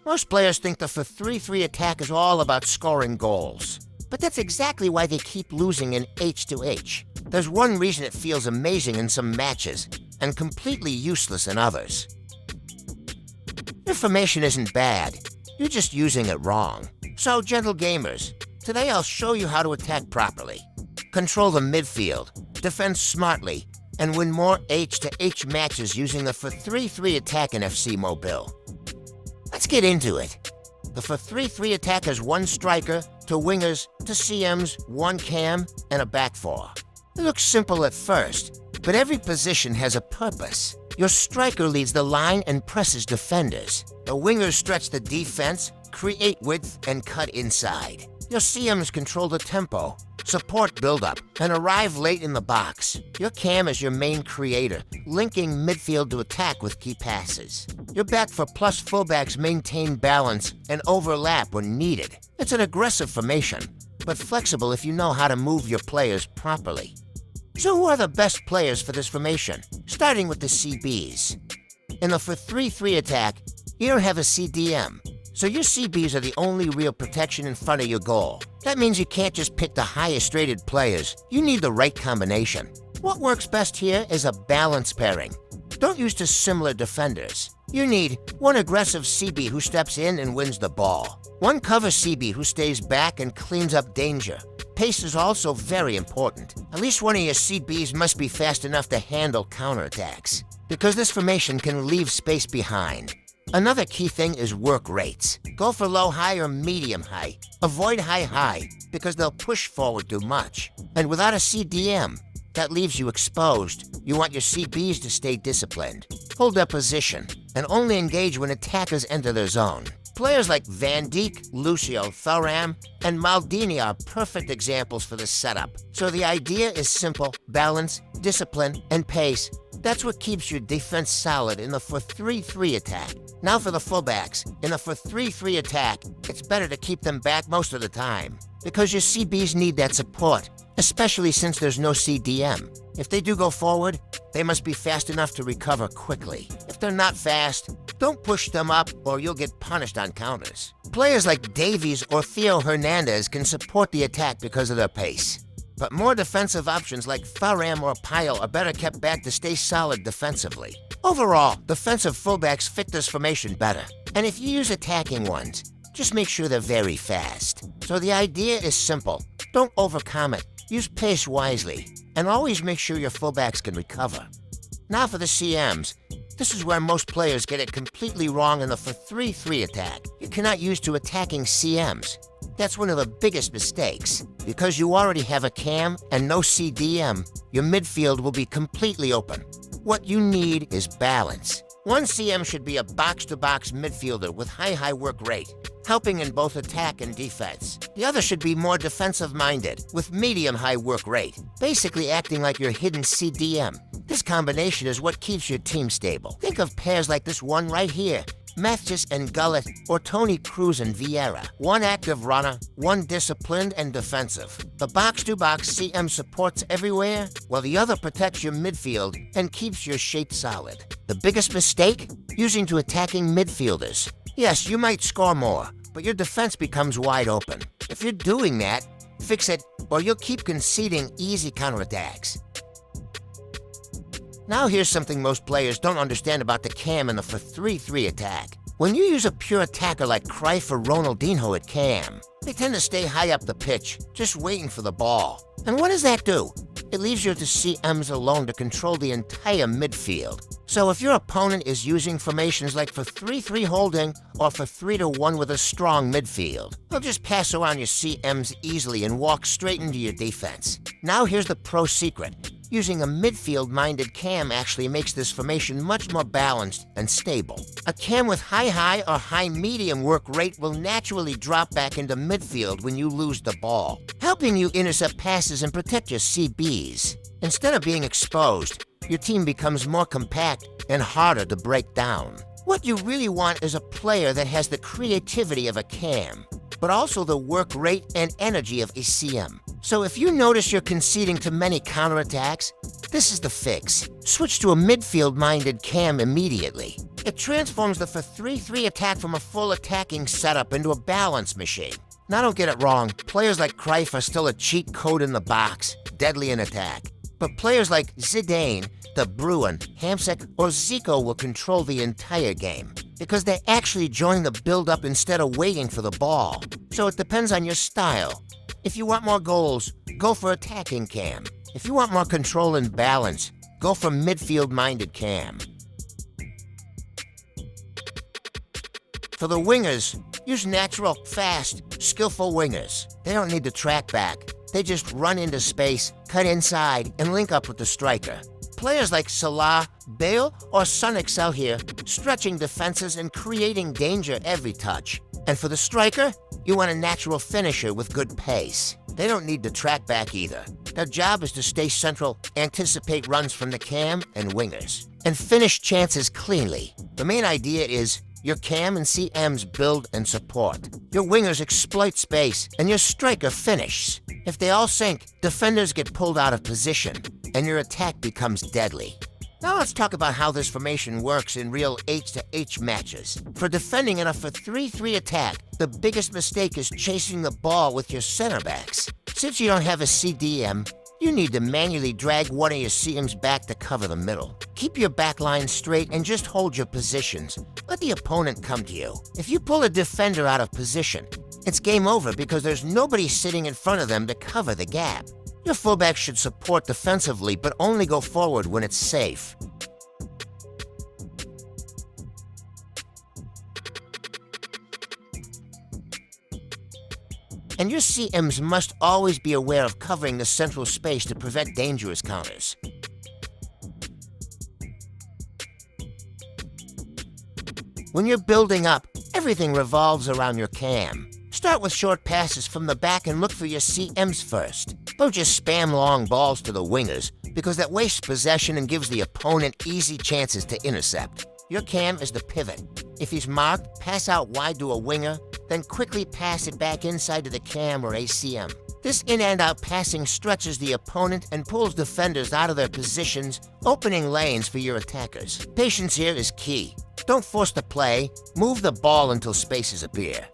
Most players think the 4-3-3 attack is all about scoring goals. But that's exactly why they keep losing in H2H. There's one reason it feels amazing in some matches, and completely useless in others. Your formation isn't bad, you're just using it wrong. So, gentle gamers, today I'll show you how to attack properly. Control the midfield, defend smartly, and win more H2H matches using the 4-3-3 attack in FC Mobile. Let's get into it. The 4-3-3 attack has one striker, two wingers, two CMs, one cam, and a back four. It looks simple at first, but every position has a purpose. Your striker leads the line and presses defenders. The wingers stretch the defense, create width, and cut inside. Your CMs control the tempo, support build-up, and arrive late in the box. Your cam is your main creator, linking midfield to attack with key passes. Your back four plus fullbacks maintain balance and overlap when needed. It's an aggressive formation, but flexible if you know how to move your players properly. So who are the best players for this formation? Starting with the CBs. In the 4-3-3 attack, you have a CDM. So your CBs are the only real protection in front of your goal. That means you can't just pick the highest rated players. You need the right combination. What works best here is a balance pairing. Don't use two similar defenders. You need one aggressive CB who steps in and wins the ball. One cover CB who stays back and cleans up danger. Pace is also very important. At least one of your CBs must be fast enough to handle counterattacks, because this formation can leave space behind. Another key thing is work rates. Go for low-high or medium-high. Avoid high-high, because they'll push forward too much. And without a CDM, that leaves you exposed. You want your CBs to stay disciplined. Hold their position, and only engage when attackers enter their zone. Players like Van Dijk, Lucio, Thuram, and Maldini are perfect examples for this setup. So the idea is simple: balance, discipline, and pace. That's what keeps your defense solid in the 4-3-3 attack. Now for the fullbacks. In the 4-3-3 attack, it's better to keep them back most of the time, because your CBs need that support, especially since there's no CDM. If they do go forward, they must be fast enough to recover quickly. If they're not fast, don't push them up or you'll get punished on counters. Players like Davies or Theo Hernandez can support the attack because of their pace. But more defensive options like Thuram or Pyle are better kept back to stay solid defensively. Overall, defensive fullbacks fit this formation better. And if you use attacking ones, just make sure they're very fast. So the idea is simple. Don't overcommit. Use pace wisely, and always make sure your fullbacks can recover. Now for the CMs. This is where most players get it completely wrong in the 4-3-3 attack. You cannot use two attacking CMs. That's one of the biggest mistakes. Because you already have a cam and no CDM, your midfield will be completely open. What you need is balance. One CM should be a box-to-box midfielder with high work rate, helping in both attack and defense. The other should be more defensive-minded, with medium-high work rate, basically acting like your hidden CDM. This combination is what keeps your team stable. Think of pairs like this one right here: Mathis and Gullit, or Tony Cruz and Vieira. One active runner, one disciplined and defensive. The box-to-box CM supports everywhere, while the other protects your midfield and keeps your shape solid. The biggest mistake? Using two attacking midfielders. Yes, you might score more, but your defense becomes wide open. If you're doing that, fix it, or you'll keep conceding easy counterattacks. Now here's something most players don't understand about the cam in the 4-3-3 attack. When you use a pure attacker like Cruyff or Ronaldinho at cam, they tend to stay high up the pitch, just waiting for the ball. And what does that do? It leaves your CMs alone to control the entire midfield. So if your opponent is using formations like 4-3-3 holding or 4-3-1 with a strong midfield, they'll just pass around your CMs easily and walk straight into your defense. Now here's the pro secret. Using a midfield-minded cam actually makes this formation much more balanced and stable. A cam with high or high-medium work rate will naturally drop back into midfield when you lose the ball, helping you intercept passes and protect your CBs. Instead of being exposed, your team becomes more compact and harder to break down. What you really want is a player that has the creativity of a cam, but also the work rate and energy of a CM. So if you notice you're conceding to many counterattacks, this is the fix. Switch to a midfield-minded cam immediately. It transforms the for 3-3 attack from a full attacking setup into a balance machine. Now don't get it wrong, players like Cruyff are still a cheat code in the box, deadly in attack. But players like Zidane, De Bruyne, Hamsik, or Zico will control the entire game, because they actually join the build-up instead of waiting for the ball. So it depends on your style. If you want more goals, go for attacking cam. If you want more control and balance, go for midfield-minded cam. For the wingers, use natural, fast, skillful wingers. They don't need to track back. They just run into space, cut inside, and link up with the striker. Players like Salah, Bale, or Son excel here, stretching defenses and creating danger every touch. And for the striker, you want a natural finisher with good pace. They don't need to track back either. Their job is to stay central, anticipate runs from the cam and wingers, and finish chances cleanly. The main idea is your cam and CMs build and support. Your wingers exploit space, and your striker finishes. If they all sync, defenders get pulled out of position, and your attack becomes deadly. Now let's talk about how this formation works in real H-to-H matches. For defending in a for 3-3 attack, the biggest mistake is chasing the ball with your center backs. Since you don't have a CDM, you need to manually drag one of your CMs back to cover the middle. Keep your back line straight and just hold your positions. Let the opponent come to you. If you pull a defender out of position, it's game over because there's nobody sitting in front of them to cover the gap. Your fullback should support defensively, but only go forward when it's safe. And your CMs must always be aware of covering the central space to prevent dangerous counters. When you're building up, everything revolves around your cam. Start with short passes from the back and look for your CMs first. Don't just spam long balls to the wingers, because that wastes possession and gives the opponent easy chances to intercept. Your cam is the pivot. If he's marked, pass out wide to a winger, then quickly pass it back inside to the cam or ACM. This in and out passing stretches the opponent and pulls defenders out of their positions, opening lanes for your attackers. Patience here is key. Don't force the play, move the ball until spaces appear.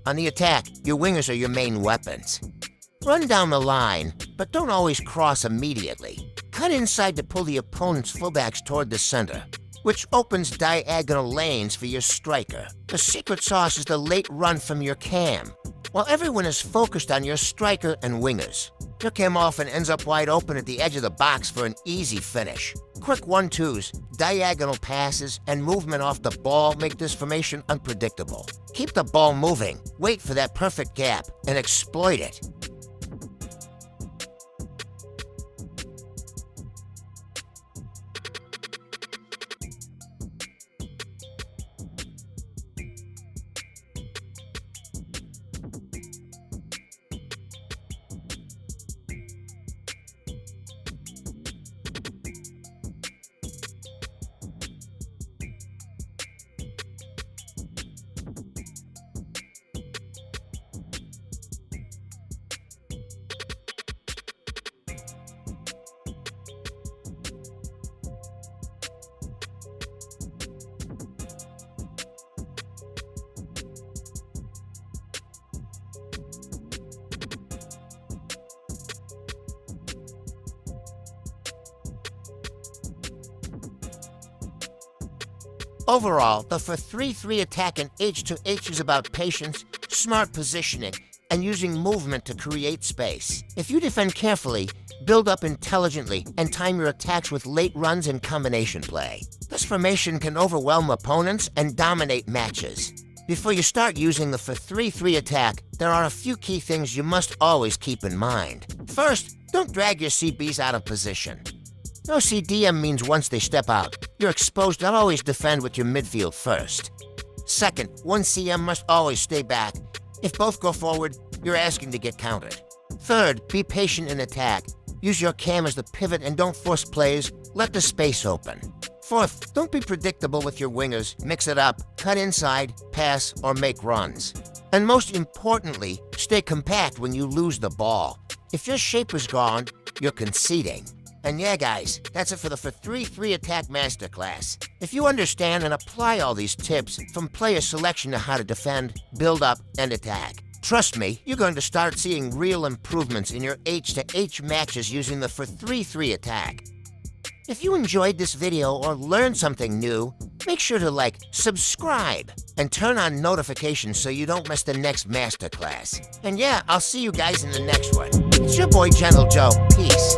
On the attack, your wingers are your main weapons. Run down the line, but don't always cross immediately. Cut inside to pull the opponent's fullbacks toward the center, which opens diagonal lanes for your striker. The secret sauce is the late run from your cam, while everyone is focused on your striker and wingers. Your cam often ends up wide open at the edge of the box for an easy finish. Quick 1-2s, diagonal passes, and movement off the ball make this formation unpredictable. Keep the ball moving, wait for that perfect gap, and exploit it. Overall, the for 3-3 attack in H-to-H is about patience, smart positioning, and using movement to create space. If you defend carefully, build up intelligently, and time your attacks with late runs and combination play, this formation can overwhelm opponents and dominate matches. Before you start using the for 3-3 attack, there are a few key things you must always keep in mind. First, don't drag your CBs out of position. No CDM means once they step out, you're exposed to always defend with your midfield first. Second, one CM must always stay back. If both go forward, you're asking to get countered. Third, be patient in attack. Use your cam as the pivot and don't force plays, let the space open. Fourth, don't be predictable with your wingers. Mix it up, cut inside, pass, or make runs. And most importantly, stay compact when you lose the ball. If your shape is gone, you're conceding. And yeah, guys, that's it for the 3-3 attack masterclass. If you understand and apply all these tips, from player selection to how to defend, build up, and attack, trust me, you're going to start seeing real improvements in your H-to-H matches using the 3-3 attack. If you enjoyed this video or learned something new, make sure to like, subscribe, and turn on notifications so you don't miss the next masterclass. And yeah, I'll see you guys in the next one. It's your boy Gentle Joe. Peace.